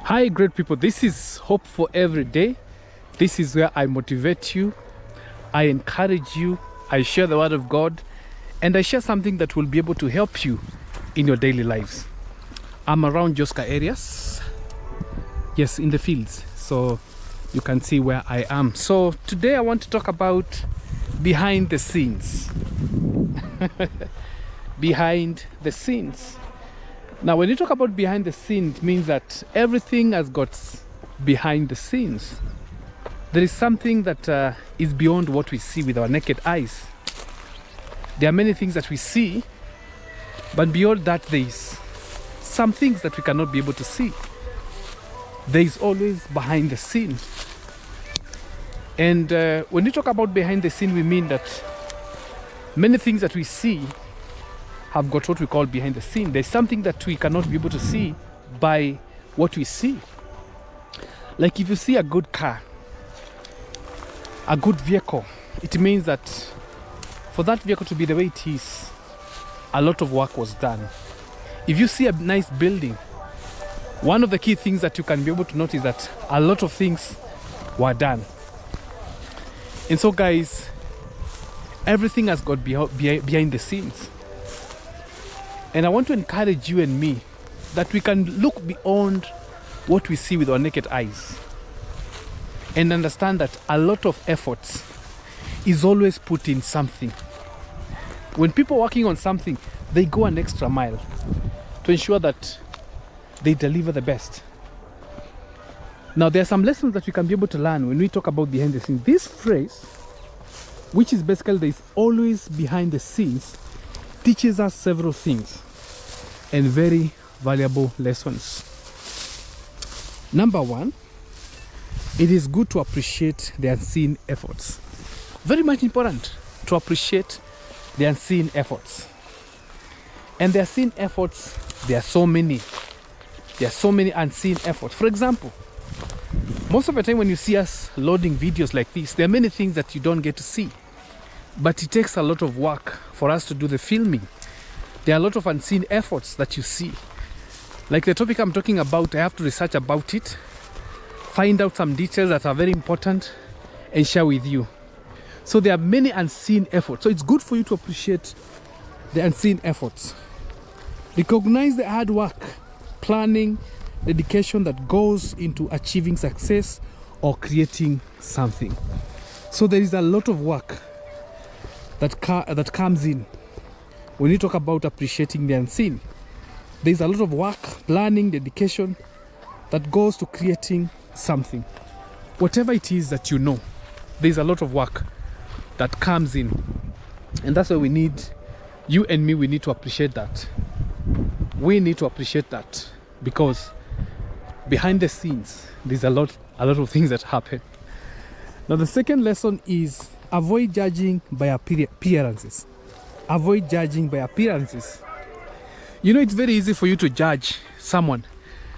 Hi great people, this is Hope for Every Day. This is where I motivate you, I encourage you, I share the word of God, and I share something that will be able to help you in your daily lives. I'm around Joska areas, yes, in the fields, so you can see where I am. So today I want to talk about behind the scenes. Behind the scenes. Now, when you talk about behind the scenes, it means that everything has got behind the scenes. There is something that is beyond what we see with our naked eyes. There are many things that we see, but beyond that, there is some things that we cannot be able to see. There is always behind the scene. And when you talk about behind the scene, we mean that many things that we see have got what we call behind the scene. There's something that we cannot be able to see by what we see. Like if you see a good car, a good vehicle, it means that for that vehicle to be the way it is, a lot of work was done. If you see a nice building, one of the key things that you can be able to notice that a lot of things were done. And so guys, everything has got behind the scenes. And I want to encourage you and me that we can look beyond what we see with our naked eyes and understand that a lot of effort is always put in something. When people are working on something, they go an extra mile to ensure that they deliver the best. Now, there are some lessons that we can be able to learn when we talk about behind the scenes. This phrase, which is basically there is always behind the scenes, teaches us several things and very valuable lessons. Number one, it is good to appreciate the unseen efforts. Very much important to appreciate the unseen efforts. And the unseen efforts, there are so many. There are so many unseen efforts. For example, most of the time when you see us loading videos like this, there are many things that you don't get to see. But it takes a lot of work for us to do the filming. There are a lot of unseen efforts that you see. Like the topic I'm talking about, I have to research about it, find out some details that are very important, and share with you. So there are many unseen efforts. So it's good for you to appreciate the unseen efforts. Recognize the hard work, planning, dedication that goes into achieving success or creating something. So there is a lot of work that comes in when you talk about appreciating the unseen. There's a lot of work, planning, dedication that goes to creating something. Whatever it is that you know, there's a lot of work that comes in. And that's why we need, you and me, we need to appreciate that. We need to appreciate that because behind the scenes, there's a lot of things that happen. Now the second lesson is avoid judging by appearances. Avoid judging by appearances. You know, it's very easy for you to judge someone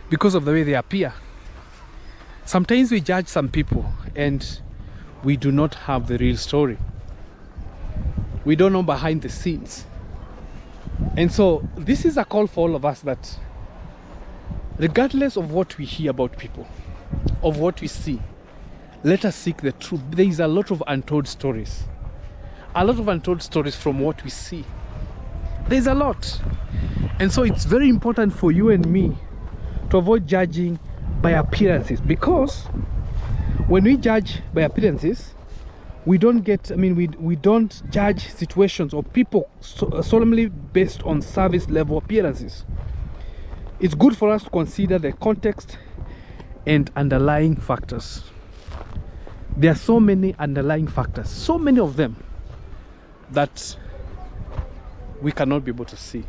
because of the way they appear. Sometimes we judge some people and we do not have the real story. We don't know behind the scenes. And so this is a call for all of us that regardless of what we hear about people, of what we see, let us seek the truth. There is a lot of untold stories. A lot of untold stories from what we see. There's a lot. And so it's very important for you and me to avoid judging by appearances, because when we judge by appearances, we don't judge situations or people solely based on surface level appearances. It's good for us to consider the context and underlying factors. There are so many underlying factors, so many of them, that we cannot be able to see.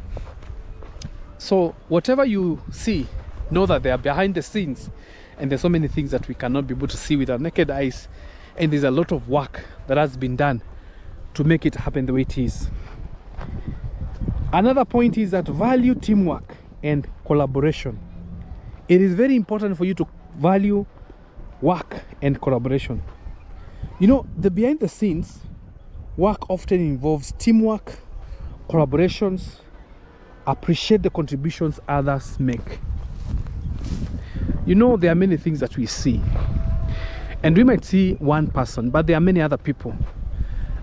So whatever you see, know that they are behind the scenes, and there's so many things that we cannot be able to see with our naked eyes, and there's a lot of work that has been done to make it happen the way it is. Another point is that value teamwork and collaboration. It is very important for you to value work and collaboration. You know, the behind the scenes work often involves teamwork, collaborations. Appreciate the contributions others make. You know, there are many things that we see, and we might see one person, but there are many other people.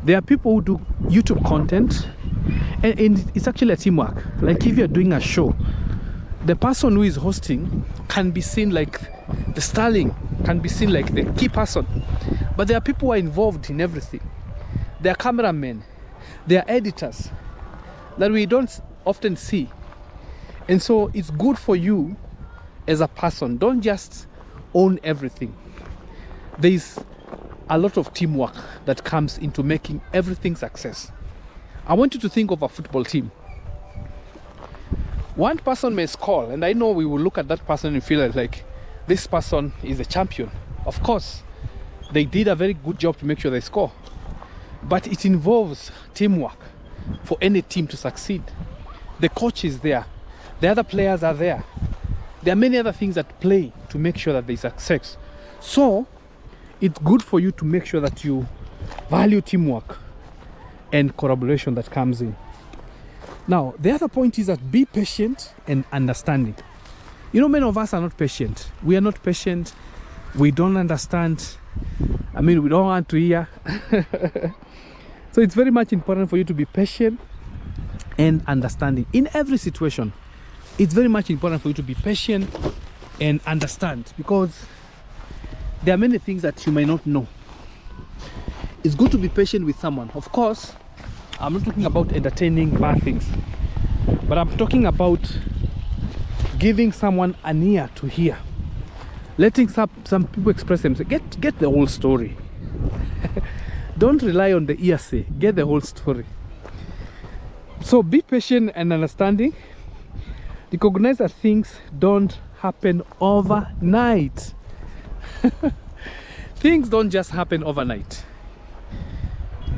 There are people who do YouTube content, and it's actually a teamwork. Like if you're doing a show, the person who is hosting can be seen like the sterling, can be seen like the key person, but there are people who are involved in everything. There are cameramen, there are editors that we don't often see. And so it's good for you as a person, don't just own everything. There's a lot of teamwork that comes into making everything success. I want you to think of a football team. One person may score, and I know we will look at that person and feel like this person is a champion. Of course, they did a very good job to make sure they score, but it involves teamwork for any team to succeed. The coach is there, the other players are there. There are many other things that play to make sure that there's success. So it's good for you to make sure that you value teamwork and collaboration that comes in. Now, the other point is that be patient and understanding. You know, many of us are not patient. We are not patient. We don't understand. I mean, we don't want to hear. So it's very much important for you to be patient and understanding. In every situation, it's very much important for you to be patient and understand, because there are many things that you may not know. It's good to be patient with someone. Of course, I'm not talking about entertaining bad things, but I'm talking about giving someone an ear to hear, letting some people express themselves. Get the whole story. Don't rely on the hearsay. Get the whole story. So be patient and understanding. Recognize that things don't happen overnight. Things don't just happen overnight.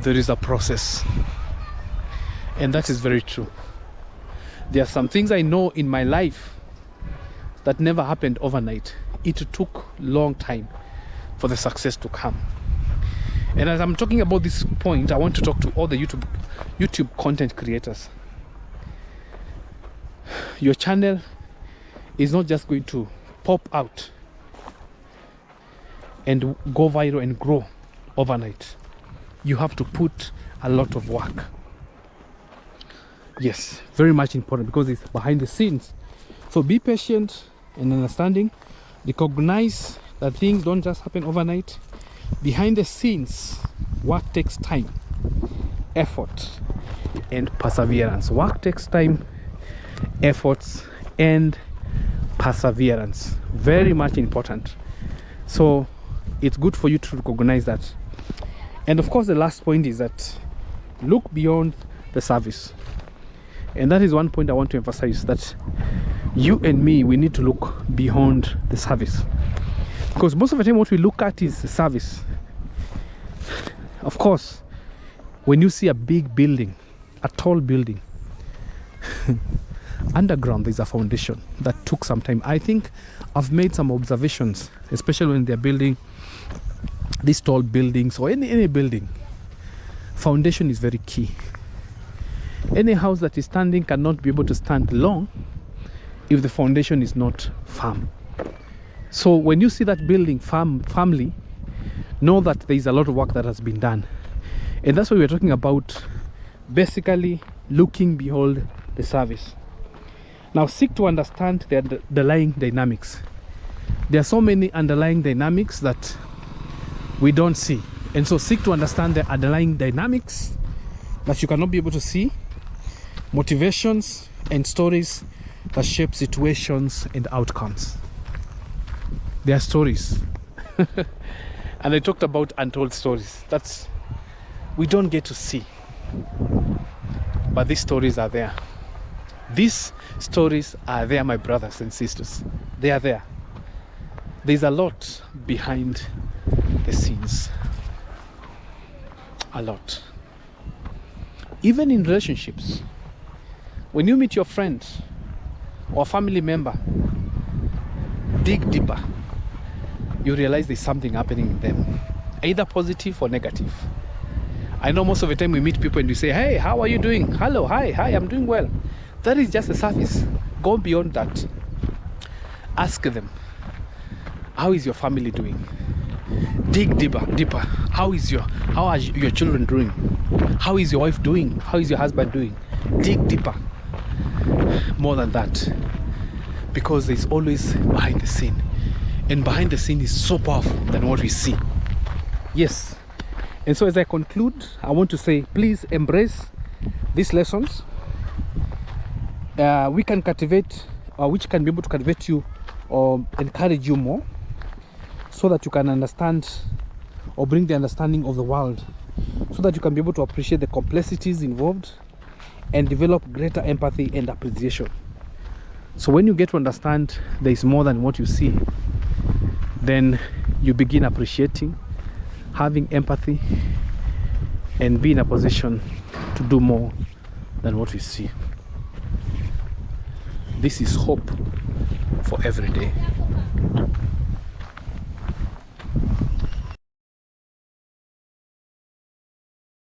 There is a process, and that is very true. There are some things I know in my life that never happened overnight. It took long time for the success to come. And as I'm talking about this point, I want to talk to all the YouTube content creators. Your channel is not just going to pop out and go viral and grow overnight. You have to put a lot of work. Yes, very much important, because it's behind the scenes. So be patient and understanding. Recognize that things don't just happen overnight. Behind the scenes, work takes time, effort, and perseverance. Work takes time, efforts, and perseverance. Very much important. So it's good for you to recognize that. And of course, the last point is that look beyond the service. And that is one point I want to emphasize, that you and me, we need to look beyond the service, because most of the time what we look at is the service. Of course, when you see a big building, a tall building, underground there's a foundation that took some time. I think I've made some observations, especially when they're building these tall buildings or any building. Foundation is very key. Any house that is standing cannot be able to stand long if the foundation is not firm. So when you see that building firmly, know that there is a lot of work that has been done. And that's why we're talking about basically looking beyond the service. Now seek to understand the underlying dynamics. There are so many underlying dynamics that we don't see. And so seek to understand the underlying dynamics that you cannot be able to see, motivations and stories that shape situations and outcomes. There are stories. And I talked about untold stories. That's, we don't get to see. But these stories are there. These stories are there, my brothers and sisters. They are there. There's a lot behind the scenes. A lot. Even in relationships, when you meet your friend or family member, dig deeper, you realize there's something happening in them, either positive or negative. I know most of the time we meet people and we say, hey, how are you doing? Hello, hi, I'm doing well. That is just the surface. Go beyond that. Ask them, How is your family doing? Dig deeper. How are your children doing? How is your wife doing? How is your husband doing? Dig deeper. More than that, because there's always behind the scene, and behind the scene is so powerful than what we see. Yes. And so as I conclude, I want to say, please embrace these lessons. We can cultivate, which can be able to cultivate you or encourage you more, so that you can understand or bring the understanding of the world, so that you can be able to appreciate the complexities involved and develop greater empathy and appreciation. So when you get to understand there is more than what you see, then you begin appreciating, having empathy, and be in a position to do more than what we see. This is hope for every day.